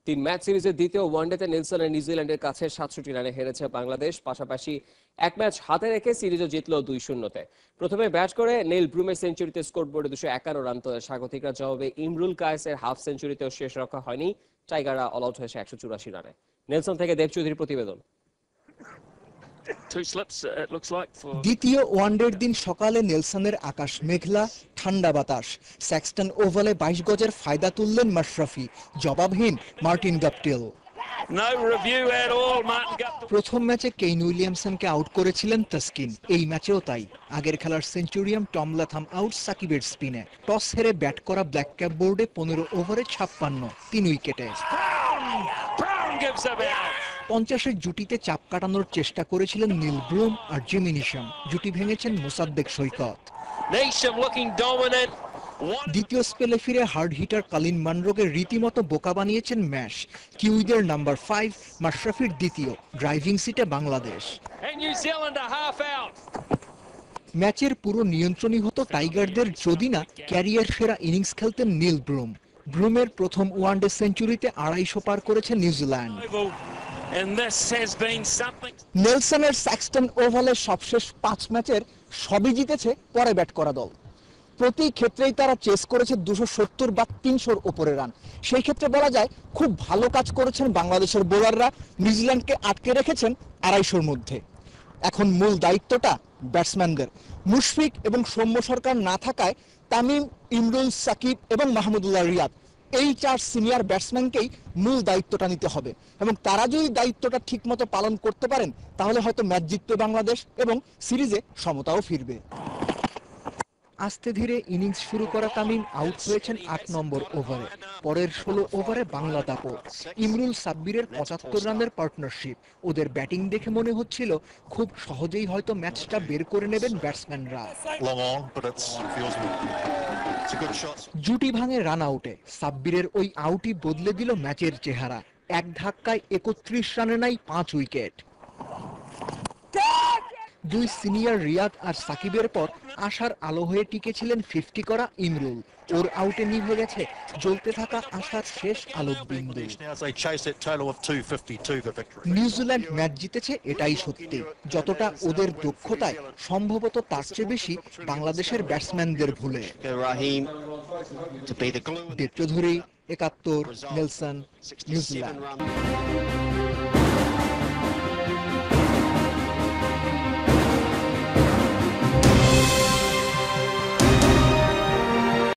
তিন ম্যাচ সিরিজের দ্বিতীয় ওয়ানডেতে নেলসনের নিউজিল্যান্ডের কাছে 67 রানে হেরেছে বাংলাদেশ। পাশাপাশি এক ম্যাচ হাতে রেখে সিরিজও জিতল 2-0-তে। প্রথমে ব্যাট করে নেইল ব্রুমের সেঞ্চুরিতে স্কোরবোর্ডে 251 রান তোলে স্বাগতিকরা। জবাবে ইমরুল কায়েসের হাফ সেঞ্চুরিতেও শেষ রক্ষা হয়নি। টাইগাররা অল আউট হয়েছে 184 রানে। নেলসন থেকে দেব চৌধুরীর প্রতিবেদন। দ্বিতীয় ওয়ানডের দিন সকালে নেলসনের আকাশ মেঘলা, ঠান্ডা বাতাস। স্যাক্সটন ওভালে 22 গজের ফায়দা তুললেন মাশরাফি, জবাবহীন মার্টিন গাপটিল। প্রথম ম্যাচে কেইন উইলিয়ামসনকে আউট করেছিলেন তাসকিন, এই ম্যাচেও তাই। আগের খেলার সেঞ্চুরিয়ান টম লাথাম আউট সাকিবের স্পিনে। টস হেরে ব্যাট করা ব্ল্যাক ক্যাপ বোর্ডে 15 ওভারে 56, 3 উইকেটে। 50-এর জুটিতে চাপ কাটানোর চেষ্টা করেছিলেন নীল ব্রুম আর জিমি নিশাম। জুটি ভেঙেছেন মোসাদ্দেক সৈকত। দ্বিতীয় স্পেলে ফিরে হার্ড হিটার কালিন মানরোকে রীতিমতো বোকা বানিয়েছেন ম্যাশ। কিউইদের নাম্বার 5 মাশরাফির দ্বিতীয়, ড্রাইভিং সিটে বাংলাদেশ। ম্যাচের পুরো নিয়ন্ত্রণই হতো টাইগারদের যদি না ক্যারিয়ার সেরা ইনিংস খেলতেন নীল ব্রুম। ব্রুমের প্রথম ওয়ানডে সেঞ্চুরিতে 250 পার করেছে নিউজিল্যান্ড। নেলসনের স্যাক্সটন ওভালে সবশেষ 5 ম্যাচের সবই জিতেছে পরে ব্যাট করা দল। প্রতি ক্ষেত্রেই তারা চেস করেছে 270 বা 300-র উপরে রান। সেই ক্ষেত্রে বলা যায় খুব ভালো কাজ করেছেন বাংলাদেশের বোলাররা, নিউজিল্যান্ডকে আটকে রেখেছেন 250-র মধ্যে। এখন মূল দায়িত্বটা ব্যাটসম্যানদের। মুশফিক এবং সৌম্য সরকার না থাকায় তামিম, ইমরুল, সাকিব এবং মাহমুদুল্লাহ রিয়াদ, এই 4 সিনিয়র ব্যাটসম্যানকেই মূল দায়িত্বটা নিতে হবে এবং তারা যদি দায়িত্বটা ঠিকমতো পালন করতে পারেন তাহলে হয়তো ম্যাচ জিতবে বাংলাদেশ এবং সিরিজে সমতাও ফিরবে। আস্তে ধীরে ইনিংস শুরু করা তামিম আউট হয়েছেন 8 নম্বর ওভারে। পরের 16 ওভারে বাংলা দাপট। ইমরুল সাব্বিরের 75 রানের পার্টনারশিপ। ওদের ব্যাটিং দেখে মনে হচ্ছিল খুব সহজেই হয়তো ম্যাচটা বের করে নেবেন ব্যাটসম্যানরা। জুটি ভাঙে রান আউটে। সাব্বিরের ওই আউটই বদলে দিল ম্যাচের চেহারা। এক ধাক্কায় 31 রানে নাই 5 উইকেট। দুই সিনিয়র রিয়াদ আর সাকিবের পর আশার আলো হয়ে টিকেছিলেন 50 করা ইমরুল। ওর আউটে নিভে গেছে জ্বলতে থাকা আশার শেষ আলোক বিন্দু। নিউজিল্যান্ড ম্যাচ জিতেছে এটাই সত্যি। যতটা ওদের দক্ষতায়, সম্ভবত তার চেয়ে বেশি বাংলাদেশের ব্যাটসম্যানদের ভুলে। দেব চৌধুরী, 71, নেলসন, নিউজিল্যান্ড।